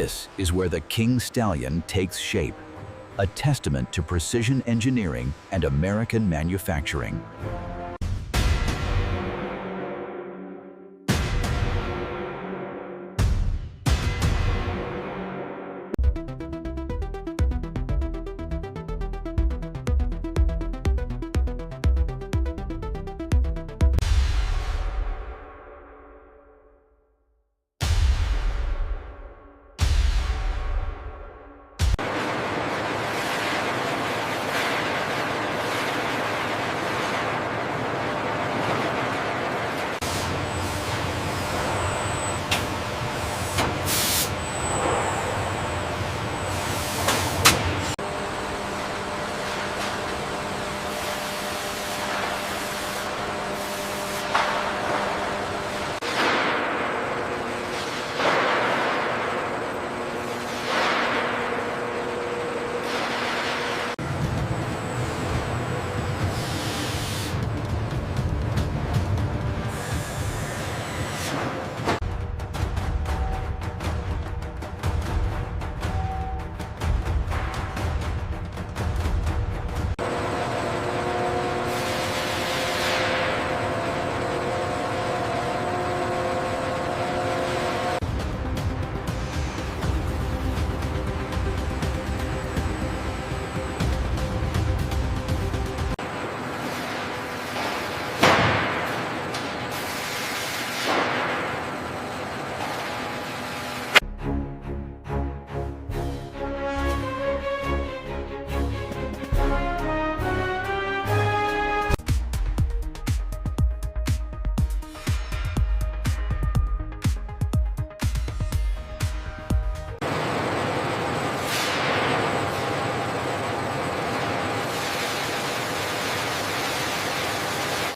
This is where the King Stallion takes shape, a testament to precision engineering and American manufacturing.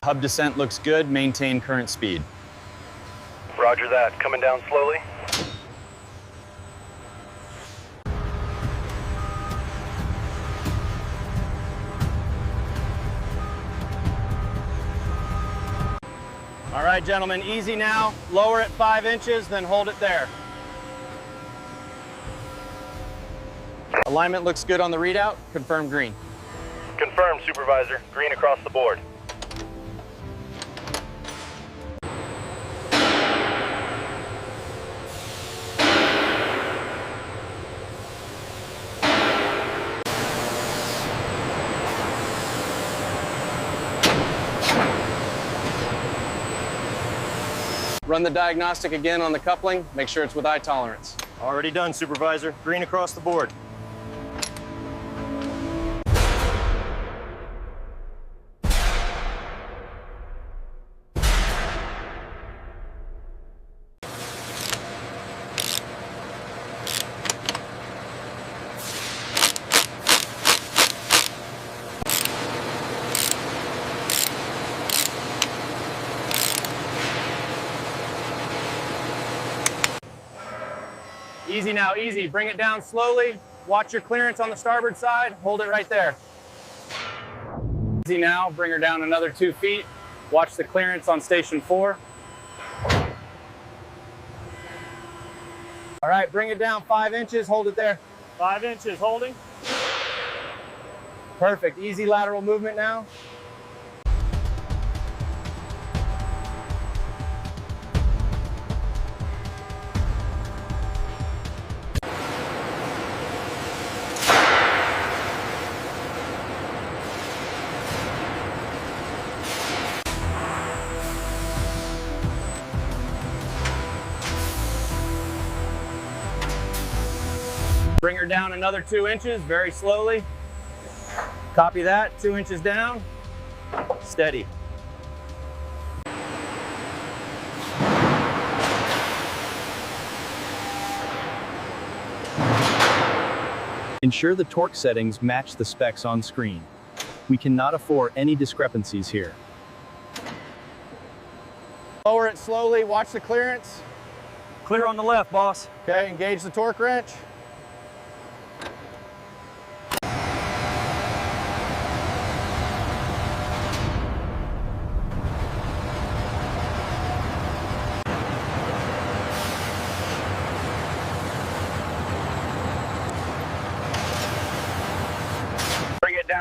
Hub descent looks good, maintain current speed. Roger that, coming down slowly. All right, gentlemen, easy now. Lower it 5 inches, then hold it there. Alignment looks good on the readout. Confirm green. Confirmed, Supervisor. Green across the board. Run the diagnostic again on the coupling. Make sure it's with eye tolerance. Already done, Supervisor. Green across the board. Easy now, easy. Bring it down slowly. Watch your clearance on the starboard side. Hold it right there. Easy now. Bring her down another 2 feet. Watch the clearance on station 4. All right, bring it down 5 inches. Hold it there. 5 inches, holding. Perfect. Easy lateral movement now. Bring her down another 2 inches, very slowly. Copy that, 2 inches down. Steady. Ensure the torque settings match the specs on screen. We cannot afford any discrepancies here. Lower it slowly, watch the clearance. Clear on the left, boss. Okay, engage the torque wrench.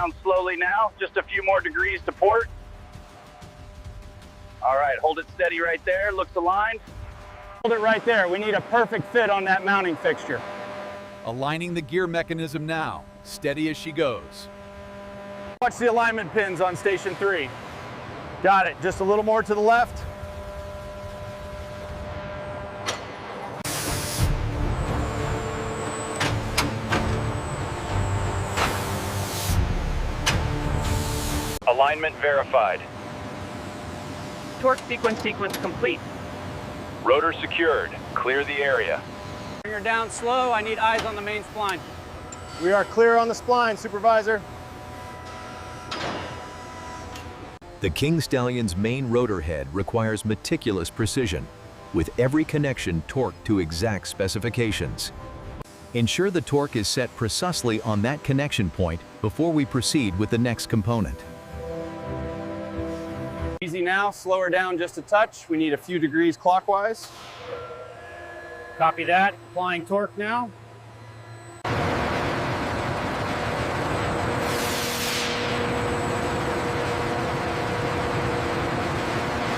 down slowly now, just a few more degrees to port. All right, hold it steady right there, looks aligned. Hold it right there, we need a perfect fit on that mounting fixture. Aligning the gear mechanism now, steady as she goes. Watch the alignment pins on station 3. Got it, just a little more to the left. Alignment verified. Torque sequence complete. Rotor secured. Clear the area. Bring her down slow, I need eyes on the main spline. We are clear on the spline, Supervisor. The King Stallion's main rotor head requires meticulous precision, with every connection torqued to exact specifications. Ensure the torque is set precisely on that connection point before we proceed with the next component. Easy now, slow her down just a touch. We need a few degrees clockwise. Copy that, applying torque now.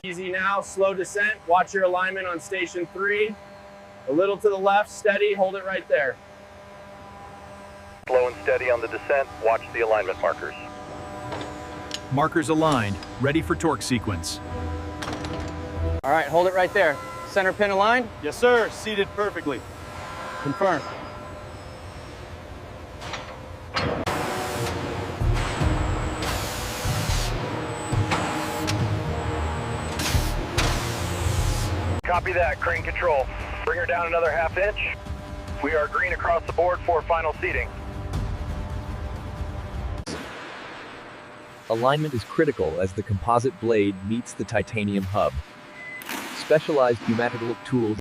Easy now, slow descent. Watch your alignment on station 3. A little to the left, steady, hold it right there. Slow and steady on the descent. Watch the alignment markers. Markers aligned, ready for torque sequence. All right, hold it right there. Center pin aligned? Yes, sir. Seated perfectly. Confirm. Copy that, crane control. Bring her down another ½ inch. We are green across the board for final seating. Alignment is critical as the composite blade meets the titanium hub. Specialized pneumatical tools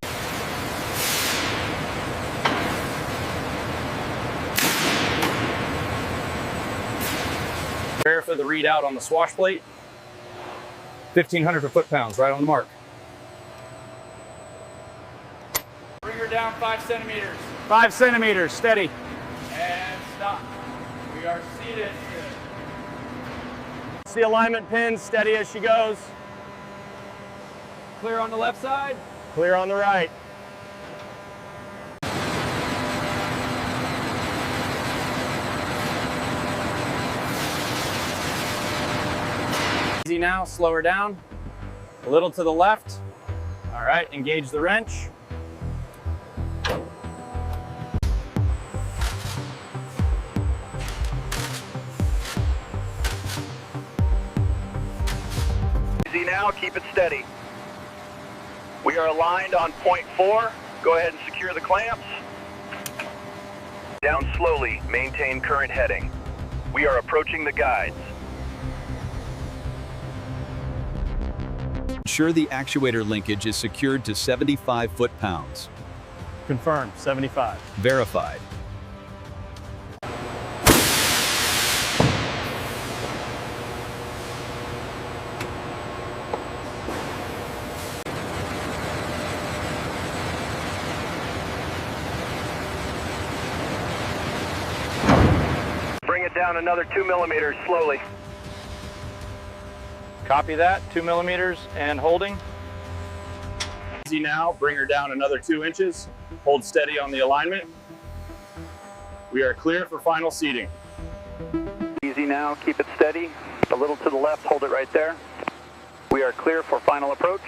Prepare for the readout on the swash plate. 1,500 foot-pounds, right on the mark. Bring her down 5 centimeters. 5 centimeters, steady. And stop. We are seated. See alignment pins, steady as she goes. Clear on the left side. Clear on the right. Easy now, slow her down. A little to the left. All right, engage the wrench. Easy now, keep it steady. We are aligned on point 4. Go ahead and secure the clamps. Down slowly, maintain current heading. We are approaching the guides. Ensure the actuator linkage is secured to 75 foot-pounds. Confirmed, 75. Verified. Bring it down another 2 millimeters slowly. Copy that, 2 millimeters and holding. Easy now, bring her down another 2 inches. Hold steady on the alignment. We are clear for final seating. Easy now, keep it steady. A little to the left, hold it right there. We are clear for final approach.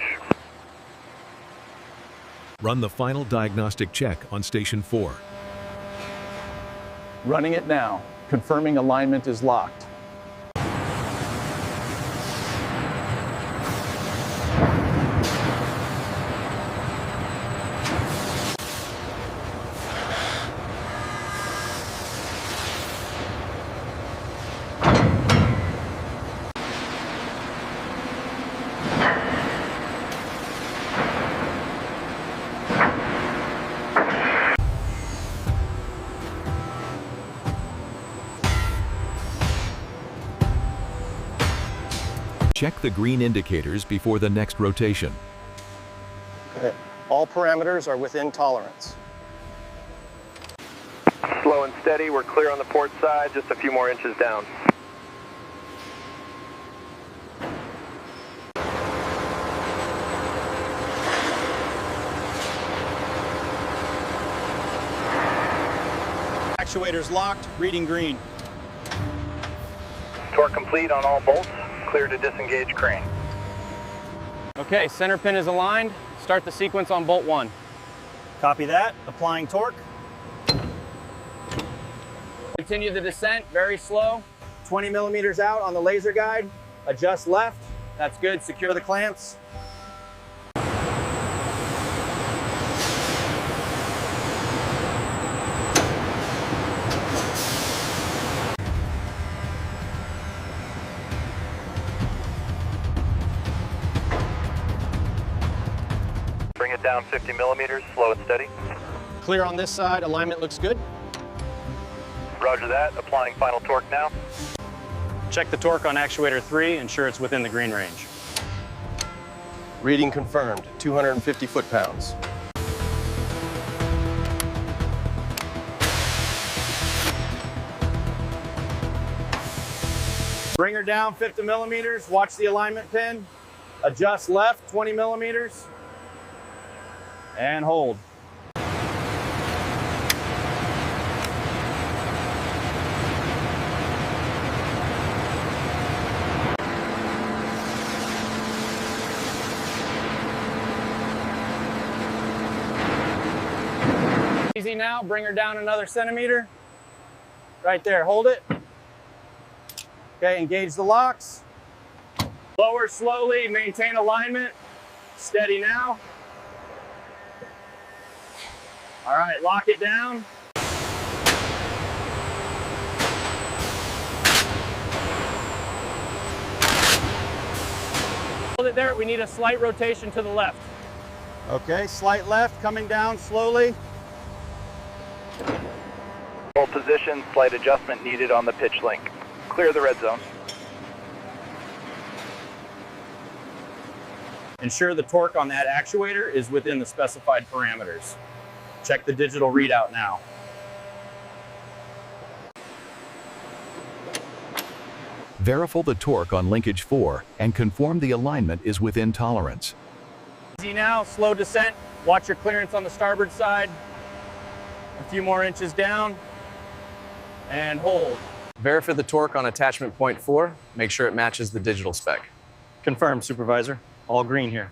Run the final diagnostic check on Station 4. Running it now, confirming alignment is locked. Check the green indicators before the next rotation. Okay. All parameters are within tolerance. Slow and steady, we're clear on the port side, just a few more inches down. Actuators locked, reading green. Torque complete on all bolts. Clear to disengage crane. Okay, center pin is aligned. Start the sequence on bolt 1. Copy that, applying torque. Continue the descent, very slow. 20 millimeters out on the laser guide. Adjust left. That's good. Secure the clamps. Bring it down 50 millimeters, slow and steady. Clear on this side, alignment looks good. Roger that, applying final torque now. Check the torque on actuator 3, ensure it's within the green range. Reading confirmed, 250 foot-pounds. Bring her down 50 millimeters, watch the alignment pin. Adjust left 20 millimeters. And hold. Easy now, bring her down another centimeter. Right there, hold it. Okay, engage the locks. Lower slowly, maintain alignment. Steady now. All right, lock it down. Hold it there, we need a slight rotation to the left. Okay, slight left, coming down slowly. Hold position, slight adjustment needed on the pitch link. Clear the red zone. Ensure the torque on that actuator is within the specified parameters. Check the digital readout now. Verify the torque on linkage 4 and confirm the alignment is within tolerance. Easy now, slow descent. Watch your clearance on the starboard side. A few more inches down. And hold. Verify the torque on attachment point 4. Make sure it matches the digital spec. Confirmed, Supervisor. All green here.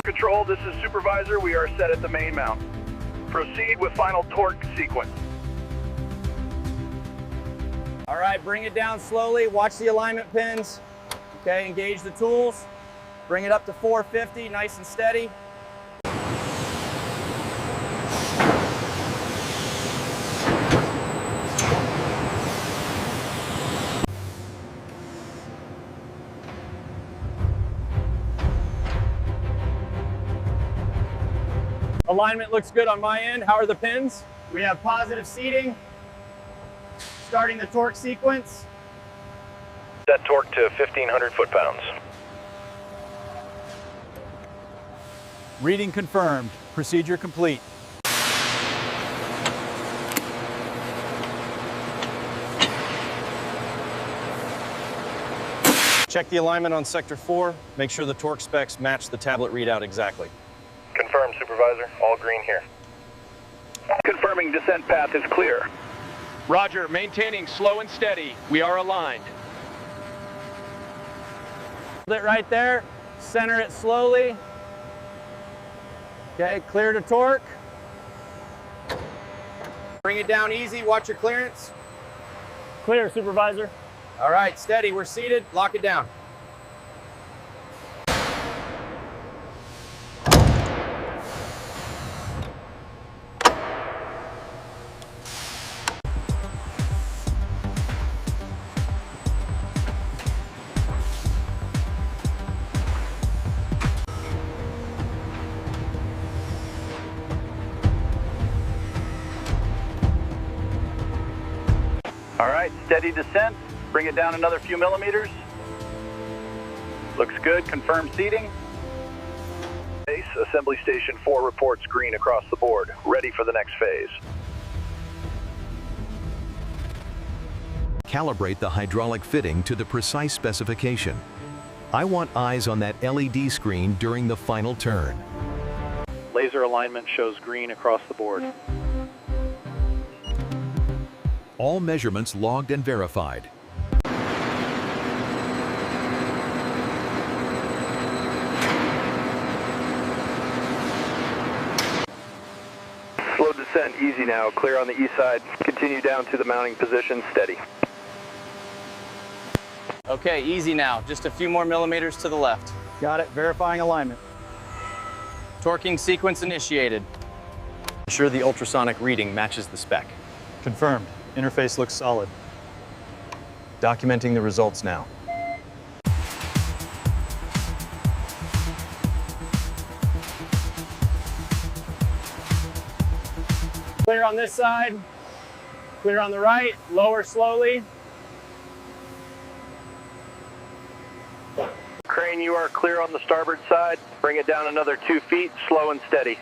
Control, this is Supervisor. We are set at the main mount. Proceed with final torque sequence. All right, bring it down slowly. Watch the alignment pins. Okay, engage the tools. Bring it up to 450, nice and steady. Alignment looks good on my end. How are the pins? We have positive seating. Starting the torque sequence. Set torque to 1,500 foot-pounds. Reading confirmed. Procedure complete. Check the alignment on sector 4. Make sure the torque specs match the tablet readout exactly. Confirmed, Supervisor. All green here. Confirming descent path is clear. Roger, maintaining slow and steady. We are aligned. Hold it right there. Center it slowly. Okay, clear to torque. Bring it down easy. Watch your clearance. Clear, Supervisor. All right, steady. We're seated. Lock it down. All right, steady descent. Bring it down another few millimeters. Looks good. Confirmed seating. Base Assembly Station 4 reports green across the board. Ready for the next phase. Calibrate the hydraulic fitting to the precise specification. I want eyes on that LED screen during the final turn. Laser alignment shows green across the board. All measurements logged and verified. Slow descent, easy now. Clear on the east side. Continue down to the mounting position, steady. Okay, easy now. Just a few more millimeters to the left. Got it, verifying alignment. Torquing sequence initiated. Ensure the ultrasonic reading matches the spec. Confirmed. Interface looks solid. Documenting the results now. Clear on this side, clear on the right, lower slowly. Crane, you are clear on the starboard side. Bring it down another 2 feet, slow and steady.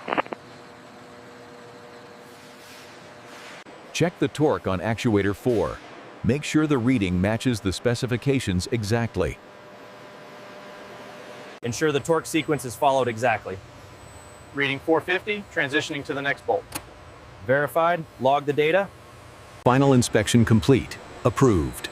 Check the torque on actuator 4. Make sure the reading matches the specifications exactly. Ensure the torque sequence is followed exactly. Reading 450, transitioning to the next bolt. Verified, log the data. Final inspection complete. Approved.